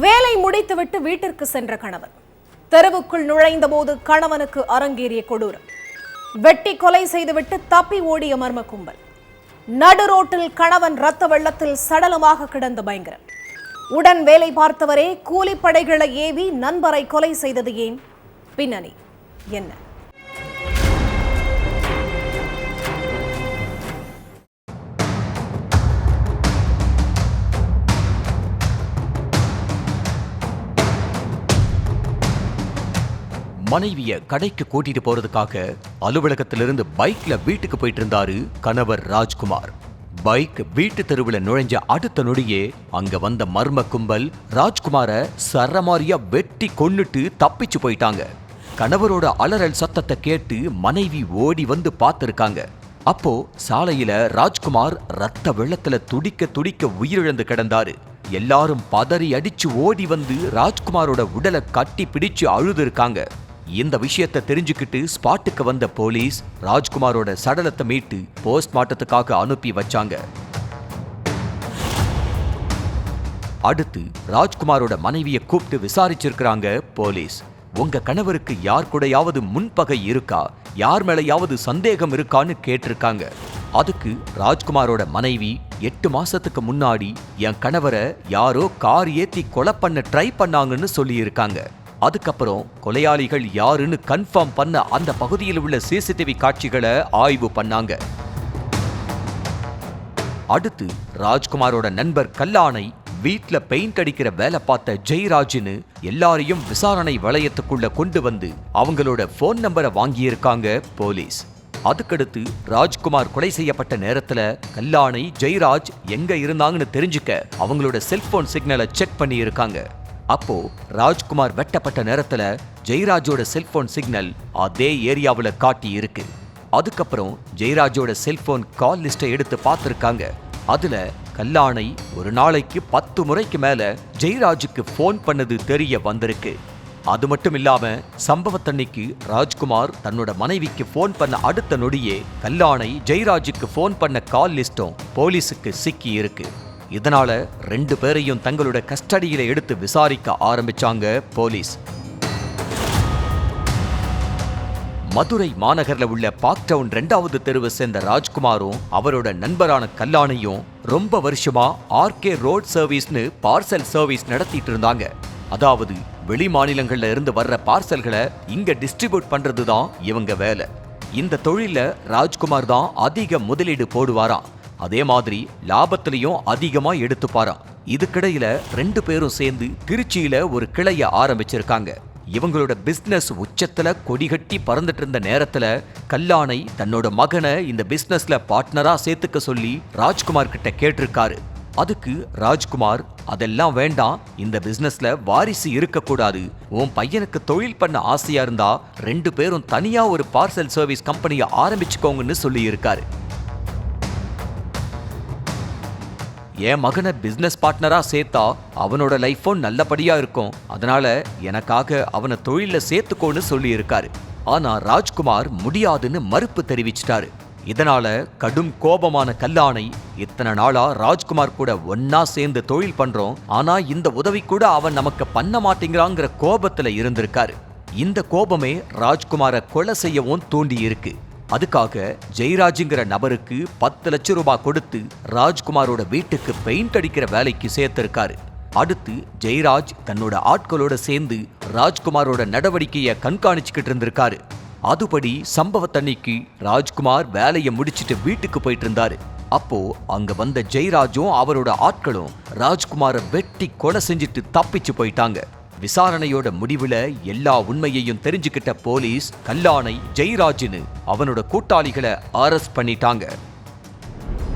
வேலை முடித்துவிட்டு வீட்டிற்கு சென்ற கணவன் தெருவுக்குள் நுழைந்த போது கணவனுக்கு அரங்கேறிய கொடூரம். வெட்டி கொலை செய்துவிட்டு தப்பி ஓடிய மர்ம கும்பல். நடு ரோட்டில் கணவன் ரத்த வெள்ளத்தில் சடலமாக கிடந்த பயங்கரம். உடன் வேலை பார்த்தவரே கூலிப்படைகளை ஏவி நண்பரை கொலை செய்தது ஏன்? பின்னணி என்ன? மனைவிய கடைக்கு கூட்டிட்டு போறதுக்காக அலுவலகத்திலிருந்து பைக்ல வீட்டுக்கு போயிட்டு இருந்தாரு கணவர் ராஜ்குமார். பைக் வீட்டு தெருவில் நுழைஞ்ச அடுத்த நொடியே அங்க வந்த மர்ம கும்பல் ராஜ்குமார சரமாரியா வெட்டி கொன்னுட்டு தப்பிச்சு போயிட்டாங்க. கணவரோட அலறல் சத்தத்தை கேட்டு மனைவி ஓடி வந்து பார்த்திருக்காங்க. அப்போ சாலையில ராஜ்குமார் ரத்த வெள்ளத்துல துடிக்க துடிக்க உயிரிழந்து கிடந்தாரு. எல்லாரும் பதறி அடிச்சு ஓடி வந்து ராஜ்குமாரோட உடலை கட்டி பிடிச்சு அழுது இருக்காங்க. இந்த விஷயத்தை தெரிஞ்சுக்கிட்டு ஸ்பாட்டுக்கு வந்த போலீஸ் ராஜ்குமாரோட சடலத்தை மீட்டு போஸ்ட்மார்ட்டத்துக்காக அனுப்பி வச்சாங்க. அடுத்து ராஜ்குமாரோட மனைவியை கூப்பிட்டு விசாரிச்சிருக்கிறாங்க போலீஸ். உங்க கணவருக்கு யார் கூடயாவது முன்பகை இருக்கா, யார் மேலையாவது சந்தேகம் இருக்கான்னு கேட்டிருக்காங்க. அதுக்கு ராஜ்குமாரோட மனைவி 8 மாசத்துக்கு முன்னாடி என் கணவரை யாரோ கார் ஏத்தி கொலை பண்ண ட்ரை பண்ணாங்கன்னு சொல்லியிருக்காங்க. அதுக்கப்புறம் கொலையாளிகள் யாருன்னு கன்ஃபார்ம் பண்ண அந்த பகுதியில் உள்ள சிசிடிவி காட்சிகளை ஆய்வு பண்ணாங்க. அடுத்து ராஜ்குமாரோட நண்பர் கல்லானை வீட்ல பெயிண்ட் அடிக்கிற வேலை பார்த்த ஜெயராஜ்னு எல்லாரையும் விசாரணை வளையத்துக்குள்ள கொண்டு வந்து அவங்களோட போன் நம்பரை வாங்கியிருக்காங்க போலீஸ். அதுக்கடுத்து ராஜ்குமார் கொலை செய்யப்பட்ட நேரத்துல கல்லானை ஜெயராஜ் எங்க இருந்தாங்கன்னு தெரிஞ்சுக்க அவங்களோட செல்போன் சிக்னலை செக் பண்ணி இருக்காங்க. அப்போ ராஜ்குமார் வெட்டப்பட்ட நேரத்துல ஜெயராஜோட செல்போன் சிக்னல் அதே ஏரியாவுல காட்டி இருக்கு. அதுக்கப்புறம் ஜெயராஜோட செல்போன் கால் லிஸ்டை எடுத்து பார்த்திருக்காங்க. அதுல கல்லானை ஒரு நாளைக்கு 10 முறைக்கு மேல ஜெயராஜுக்கு போன் பண்ணது தெரிய வந்திருக்கு. அது மட்டும் இல்லாம சம்பவத்தன்னைக்கு ராஜ்குமார் தன்னோட மனைவிக்கு போன் பண்ண அடுத்த நொடியே கல்லானை ஜெயராஜுக்கு போன் பண்ண கால் லிஸ்டும் போலீஸுக்கு சிக்கி இருக்கு. இதனால 2 பேரையும் தங்களோட கஸ்டடியில எடுத்து விசாரிக்க ஆரம்பிச்சாங்க போலீஸ். மதுரை மாநகர்ல உள்ள பார்க் டவுன் 2வது தெருவை சேர்ந்த ராஜ்குமாரும் அவரோட நண்பரான கல்லானையும் ரொம்ப வருஷமா ஆர்கே ரோட் சர்வீஸ்னு பார்சல் சர்வீஸ் நடத்திட்டு இருந்தாங்க. அதாவது வெளி மாநிலங்கள்ல இருந்து வர்ற பார்சல்களை இங்க டிஸ்ட்ரிபியூட் பண்றதுதான் இவங்க வேலை. இந்த தொழில ராஜ்குமார் தான் அதிக முதலீடு போடுவாராம். அதே மாதிரி லாபத்திலையும் அதிகமா எடுத்துப்பாராம். இதுக்கிடையில 2 பேரும் சேர்ந்து திருச்சியில ஒரு கிளைய ஆரம்பிச்சிருக்காங்க. இவங்களோட பிசினஸ் உச்சத்துல கொடிகட்டி பறந்துட்டு இருந்த நேரத்துல கல்லானை தன்னோட மகனை இந்த பிசினஸ்ல பார்ட்னரா சேர்த்துக்க சொல்லி ராஜ்குமார் கிட்ட கேட்டிருக்காரு. அதுக்கு ராஜ்குமார் அதெல்லாம் வேண்டாம், இந்த பிசினஸ்ல வாரிசு இருக்கக்கூடாது, உன் பையனுக்கு தொழில் பண்ண ஆசையா இருந்தா 2 பேரும் தனியா ஒரு பார்சல் சர்வீஸ் கம்பெனியை ஆரம்பிச்சுக்கோங்கன்னு சொல்லி இருக்காரு. என் மகனை பிசினஸ் பார்ட்னரா சேர்த்தா அவனோட லைஃபும் நல்லபடியா இருக்கும், அதனால எனக்காக அவனை தொழில சேர்த்துக்கோன்னு சொல்லி இருக்காரு. ஆனா ராஜ்குமார் முடியாதுன்னு மறுப்பு தெரிவிச்சிட்டாரு. இதனால கடும் கோபமான கல்லானை இத்தனை நாளா ராஜ்குமார் கூட ஒன்னா சேர்ந்து தொழில் பண்றோம், ஆனா இந்த உதவி கூட அவன் நமக்கு பண்ண மாட்டேங்கிறாங்கிற கோபத்துல இருந்திருக்காரு. இந்த கோபமே ராஜ்குமாரை கொலை செய்யவும் தூண்டி இருக்கு. அதுக்காக ஜெயராஜுங்கிற நபருக்கு 10 லட்சம் ரூபாய் கொடுத்து ராஜ்குமாரோட வீட்டுக்கு பெயிண்ட் அடிக்கிற வேலைக்கு சேர்த்திருக்காரு. அடுத்து ஜெயராஜ் தன்னோட ஆட்களோட சேர்ந்து ராஜ்குமாரோட நடவடிக்கையை கண்காணிச்சுக்கிட்டு இருந்திருக்காரு. அதுபடி சம்பவத்தன்னைக்கு ராஜ்குமார் வேலையை முடிச்சிட்டு வீட்டுக்கு போயிட்டு இருந்தாரு. அப்போ அங்க வந்த ஜெயராஜும் அவரோட ஆட்களும் ராஜ்குமாரை வெட்டி கொலை செஞ்சுட்டு தப்பிச்சு போயிட்டாங்க. விசாரணையோட முடிவுல எல்லா உண்மையையும் தெரிஞ்சுக்கிட்ட போலீஸ் கல்லானை ஜெயராஜ்னு அவனோட கூட்டாளிகளை அரெஸ்ட் பண்ணிட்டாங்க.